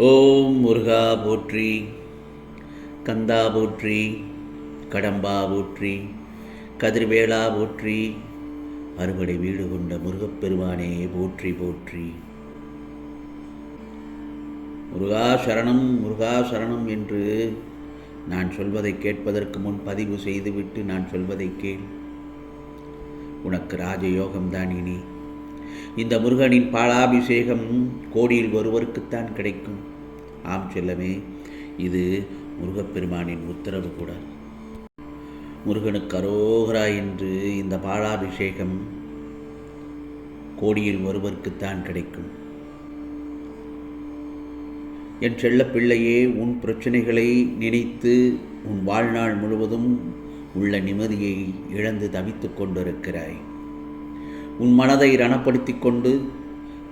ஓம் முருகா போற்றி, கந்தா போற்றி, கடம்பா போற்றி, கதிர்வேளா போற்றி, அறுவடை வீடு கொண்ட முருகப்பெருமானே போற்றி போற்றி. முருகா சரணம், முருகா சரணம் என்று நான் சொல்வதை கேட்பதற்கு முன் பதிவு செய்துவிட்டு நான் சொல்வதை கேள். உனக்கு ராஜயோகம்தான். இனி இந்த முருகனின் பாலாபிஷேகம் கோடியில் ஒருவருக்குத்தான் கிடைக்கும். ஆம் செல்லமே, இது முருகப்பெருமானின் உத்தரவு கூட. முருகனுக்கு அரோகரா என்று இந்த பாலாபிஷேகம் கோடியில் ஒருவருக்குத்தான் கிடைக்கும். என் செல்ல பிள்ளையே, உன் பிரச்சனைகளை நினைத்து உன் வாழ்நாள் முழுவதும் உள்ள நிம்மதியை இழந்து தவித்துக் கொண்டிருக்கிறாய். உன் மனதை ரணப்படுத்தி கொண்டு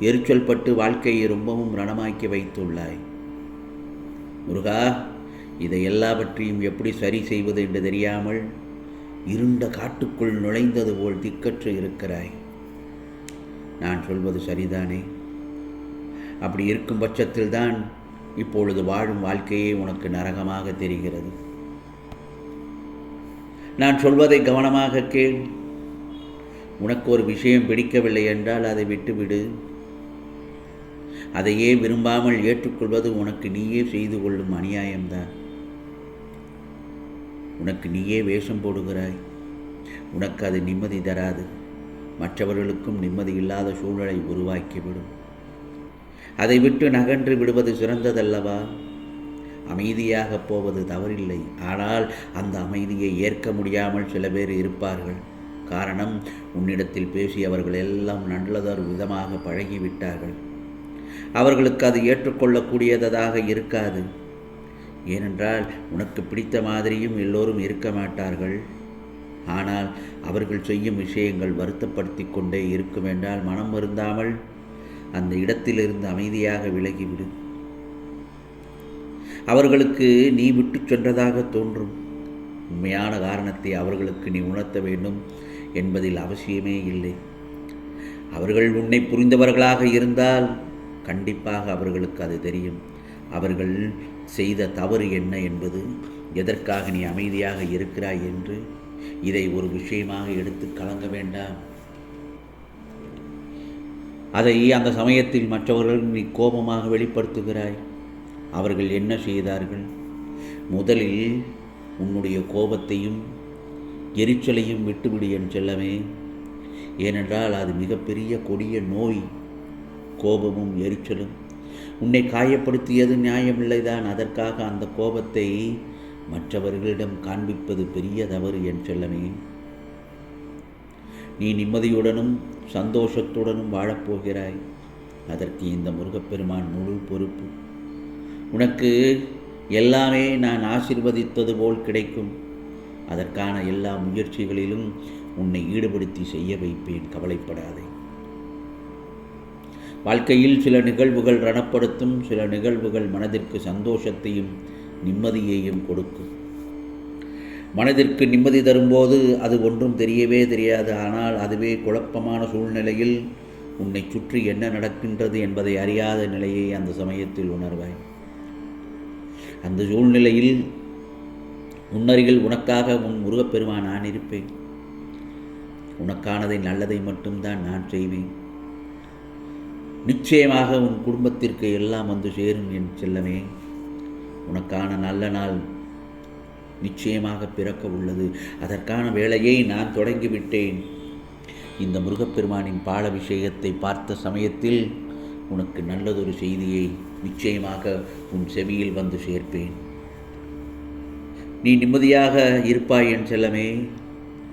எரிச்சல் பட்டு வாழ்க்கையை ரொம்பவும் ரணமாக்கி வைத்துள்ளாய். முருகா, இதை எல்லாவற்றையும் எப்படி சரி செய்வது என்று தெரியாமல் இருண்ட காட்டுக்குள் நுழைந்தது போல் திக்கற்று இருக்கிறாய். நான் சொல்வது சரிதானே? அப்படி இருக்கும் பட்சத்தில்தான் இப்பொழுது வாழும் வாழ்க்கையே உனக்கு நரகமாக தெரிகிறது. நான் சொல்வதை கவனமாக கேள். உனக்கு ஒரு விஷயம் பிடிக்கவில்லை என்றால் அதை விட்டுவிடு. அதையே விரும்பாமல் ஏற்றுக்கொள்வது உனக்கு நீயே செய்து கொள்ளும் அநியாயம்தான். உனக்கு நீயே வேஷம் போடுகிறாய். உனக்கு அது நிம்மதி தராது. மற்றவர்களுக்கும் நிம்மதி இல்லாத சூழலை உருவாக்கிவிடும். அதை விட்டு நகன்று விடுவது சிறந்ததல்லவா? அமைதியாக போவது தவறில்லை. ஆனால் அந்த அமைதியை ஏற்க முடியாமல் சில பேர் இருப்பார்கள். காரணம், உன்னிடத்தில் பேசியவர்கள் எல்லாம் நல்லதொரு விதமாக பழகிவிட்டார்கள். அவர்களுக்கு அது ஏற்றுக்கொள்ளக்கூடியதாக இருக்காது. ஏனென்றால் உனக்கு பிடித்த மாதிரியும் எல்லோரும் இருக்க மாட்டார்கள். ஆனால் அவர்கள் செய்யும் விஷயங்கள் வருத்தப்படுத்தி கொண்டே இருக்கும் என்றால் மனம் வருந்தாமல் அந்த இடத்திலிருந்து அமைதியாக விலகிவிடு. அவர்களுக்கு நீ விட்டு சென்றதாக தோன்றும். உண்மையான காரணத்தை அவர்களுக்கு நீ உணர்த்த வேண்டும் என்பதில் அவசியமே இல்லை. அவர்கள் உன்னை புரிந்தவர்களாக இருந்தால் கண்டிப்பாக அவர்களுக்கு அது தெரியும். அவர்கள் செய்த தவறு என்ன என்பது, எதற்காக நீ அமைதியாக இருக்கிறாய் என்று. இதை ஒரு விஷயமாக எடுத்து கலங்க வேண்டாம். அதை அந்த சமயத்தில் மற்றவர்கள் நீ கோபமாக வெளிப்படுத்துகிறாய். அவர்கள் என்ன செய்தார்கள்? முதலில் உன்னுடைய கோபத்தையும் எரிச்சலையும் விட்டுவிடு என் செல்லமே. ஏனென்றால் அது மிகப்பெரிய கொடிய நோய். கோபமும் எரிச்சலும் உன்னை காயப்படுத்தியது நியாயமில்லைதான். அதற்காக அந்த கோபத்தை மற்றவர்களிடம் காண்பிப்பது பெரிய தவறு என் செல்லமே. நீ நிம்மதியுடனும் சந்தோஷத்துடனும் வாழப்போகிறாய். அதற்கு இந்த முருகப்பெருமான் முழு பொறுப்பு. உனக்கு எல்லாமே நான் ஆசீர்வதித்தது போல் கிடைக்கும். அதற்கான எல்லா முயற்சிகளிலும் உன்னை ஈடுபடுத்தி செய்ய வைப்பேன். கவலைப்படாதே. வாழ்க்கையில் சில நிகழ்வுகள் ரணப்படுத்தும். சில நிகழ்வுகள் மனதிற்கு சந்தோஷத்தையும் நிம்மதியையும் கொடுக்கும். மனதிற்கு நிம்மதி தரும்போது அது ஒன்றும் தெரியவே தெரியாது. ஆனால் அதுவே குழப்பமான சூழ்நிலையில் உன்னை சுற்றி என்ன நடக்கின்றது என்பதை அறியாத நிலையை அந்த சமயத்தில் உணர்வாய். அந்த சூழ்நிலையில் உன்னருகில் உனக்காக உன் முருகப்பெருமான் நான் இருப்பேன். உனக்கானதை நல்லதை மட்டும்தான் நான் செய்வேன். நிச்சயமாக உன் குடும்பத்திற்கு எல்லாம் வந்து சேரும் என் செல்லமே. உனக்கான நல்ல நாள் நிச்சயமாக பிறக்க உள்ளது. அதற்கான வேலையை நான் தொடங்கிவிட்டேன். இந்த முருகப்பெருமானின் பாலாபிஷேகத்தை பார்த்த சமயத்தில் உனக்கு நல்லதொரு செய்தியை நிச்சயமாக உன் செவியில் வந்து சேர்ப்பேன். நீ நிம்மதியாக இருப்பாய் என் செல்லமே.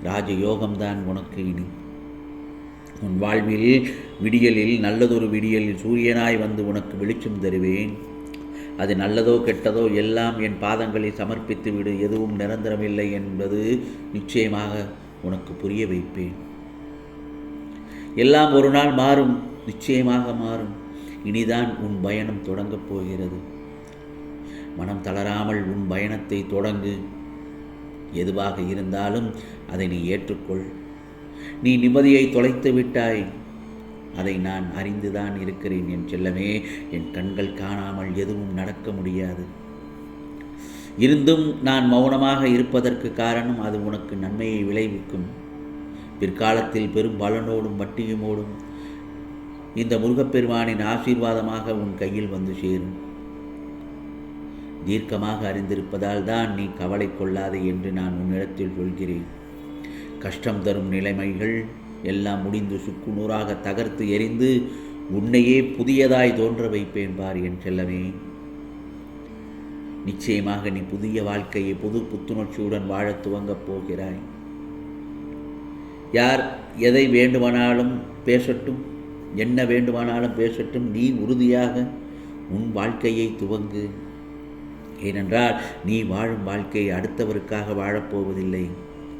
ராஜயோகம்தான் உனக்கு இனி. உன் வாழ்வில் விடியலில், நல்லதொரு விடியலில் சூரியனாய் வந்து உனக்கு வெளிச்சம் தருவேன். அது நல்லதோ கெட்டதோ எல்லாம் என் பாதங்களில் சமர்ப்பித்து விடு. எதுவும் நிரந்தரமில்லை என்பது நிச்சயமாக உனக்கு புரிய வைப்பேன். எல்லாம் ஒரு நாள் மாறும். நிச்சயமாக மாறும். இனிதான் உன் பயணம் தொடங்கப் போகிறது. மனம் தளராமல் உன் பயணத்தை தொடங்கு. எதுவாக இருந்தாலும் அதை நீ ஏற்றுக்கொள். நீ நிம்மதியை தொலைத்து விட்டாய். அதை நான் அறிந்துதான் இருக்கிறேன் என் செல்லமே. என் கண்கள் காணாமல் எதுவும் நடக்க முடியாது. இருந்தும் நான் மௌனமாக இருப்பதற்கு காரணம் அது உனக்கு நன்மையை விளைவிக்கும். பிற்காலத்தில் பெரும் பலனோடும் வட்டியுமோடும் இந்த முருகப்பெருமானின் ஆசீர்வாதமாக உன் கையில் வந்து சேரும். தீர்க்கமாக அறிந்திருப்பதால் தான் நீ கவலை கொள்ளாதே என்று நான் உன்னிடத்தில் சொல்கிறேன். கஷ்டம் தரும் நிலைமைகள் எல்லாம் முடிந்து சுக்கு நூறாக தகர்த்து எரிந்து உன்னையே புதியதாய் தோன்ற வைப்பேன் பார் என் செல்லமே. நிச்சயமாக நீ புதிய வாழ்க்கையை புது புத்துணர்ச்சியுடன் வாழத் துவங்கப் போகிறாய். யார் எதை வேண்டுமானாலும் பேசட்டும், என்ன வேண்டுமானாலும் பேசட்டும், நீ உறுதியாக உன் வாழ்க்கையை துவங்கு. ஏனென்றால் நீ வாழும் வாழ்க்கை அடுத்தவருக்காக வாழப்போவதில்லை.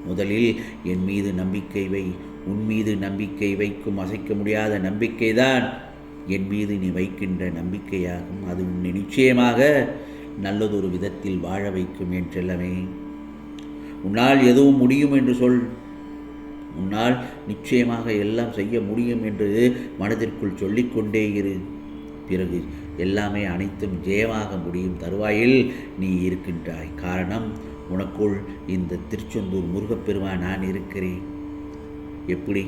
முதலில் என் மீது நம்பிக்கை வை. உன் மீது நம்பிக்கை வைக்கும் அசைக்க முடியாத நம்பிக்கைதான் என் மீது நீ வைக்கின்ற நம்பிக்கையாகும். அது உன்னை நிச்சயமாக நல்லதொரு விதத்தில் வாழ வைக்கும் என் செல்லமே. உன்னால் எதுவும் முடியும் என்று சொல். உன்னால் நிச்சயமாக எல்லாம் செய்ய முடியும் என்று மனதிற்குள் சொல்லிக்கொண்டே இரு. பிறகு எல்லாமே அனைத்தும் ஜெயமாக முடியும் தருவாயில் நீ இருக்கின்றாய். காரணம், உனக்குள் இந்த திருச்செந்தூர் முருகப்பெருமான் நான் இருக்கிறேன். எப்படி?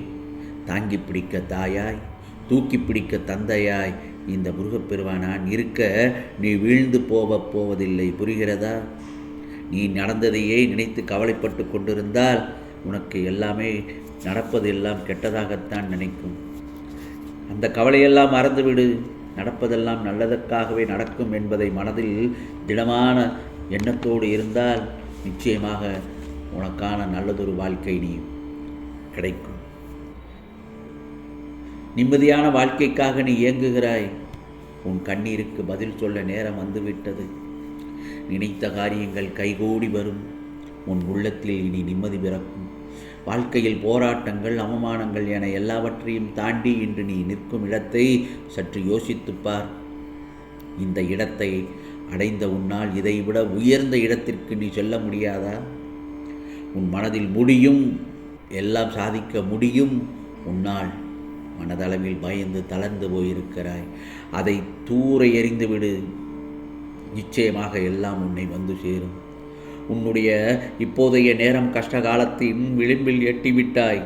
தாங்கி பிடிக்க தாயாய், தூக்கி பிடிக்க தந்தையாய் இந்த முருகப்பெருமான் நான் இருக்க நீ வீழ்ந்து போவதில்லை. புரிகிறதா? நீ நடந்ததையே நினைத்து கவலைப்பட்டு கொண்டிருந்தால் உனக்கு எல்லாமே நடப்பதெல்லாம் கெட்டதாகத்தான் நினைக்கும். அந்த கவலையெல்லாம் மறந்துவிடு. நடப்பதெல்லாம் நல்லதற்காகவே நடக்கும் என்பதை மனதில் திடமான எண்ணத்தோடு இருந்தால் நிச்சயமாக உனக்கான நல்லதொரு வாழ்க்கை நீ கிடைக்கும். நிம்மதியான வாழ்க்கைக்காக நீ ஏங்குகிறாய். உன் கண்ணீருக்கு பதில் சொல்ல நேரம் வந்துவிட்டது. நினைத்த காரியங்கள் கைகூடி வரும். உன் உள்ளத்தில் இனி நிம்மதி பிறக்கும். வாழ்க்கையில் போராட்டங்கள், அவமானங்கள் என எல்லாவற்றையும் தாண்டி இன்று நீ நிற்கும் இடத்தை சற்று யோசித்துப்பார். இந்த இடத்தை அடைந்த உன்னால் இதைவிட உயர்ந்த இடத்திற்கு நீ செல்ல முடியாதா? உன் மனதில் முடியும், எல்லாம் சாதிக்க முடியும். உன்னால் மனதளவில் பயந்து தளர்ந்து போயிருக்கிறாய். அதை தூர எறிந்துவிடு. நிச்சயமாக எல்லாம் உன்னை வந்து சேரும். உன்னுடைய இப்போதைய நேரம் கஷ்டகாலத்தின் விளிம்பில் எட்டிவிட்டாய்.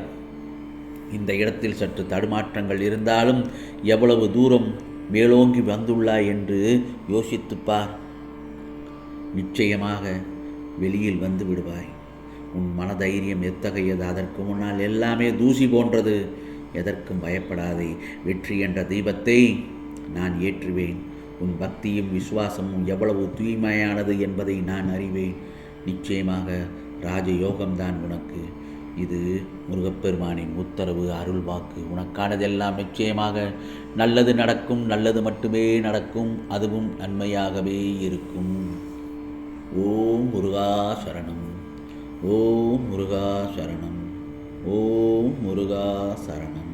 இந்த இடத்தில் சற்று தடுமாற்றங்கள் இருந்தாலும் எவ்வளவு தூரம் மேலோங்கி வந்துள்ளாய் என்று யோசித்துப்பார். நிச்சயமாக வெளியில் வந்து விடுவாய். உன் மனதைரியம் எத்தகையது? அதற்கு முன்னால் எல்லாமே தூசி போன்றது. எதற்கும் பயப்படாதே. வெற்றி என்ற தீபத்தை நான் ஏற்றுவேன். உன் பக்தியும் விசுவாசமும் எவ்வளவு தூய்மையானது என்பதை நான் அறிவேன். நிச்சயமாக ராஜயோகம்தான் உனக்கு. இது முருகப்பெருமானின் உத்தரவு, அருள் வாக்கு. உனக்கானதெல்லாம் நிச்சயமாக நல்லது நடக்கும். நல்லது மட்டுமே நடக்கும். அதுவும் நன்மையாகவே இருக்கும். ஓம் முருகா சரணம். ஓம் முருகா சரணம். ஓம் முருகா சரணம்.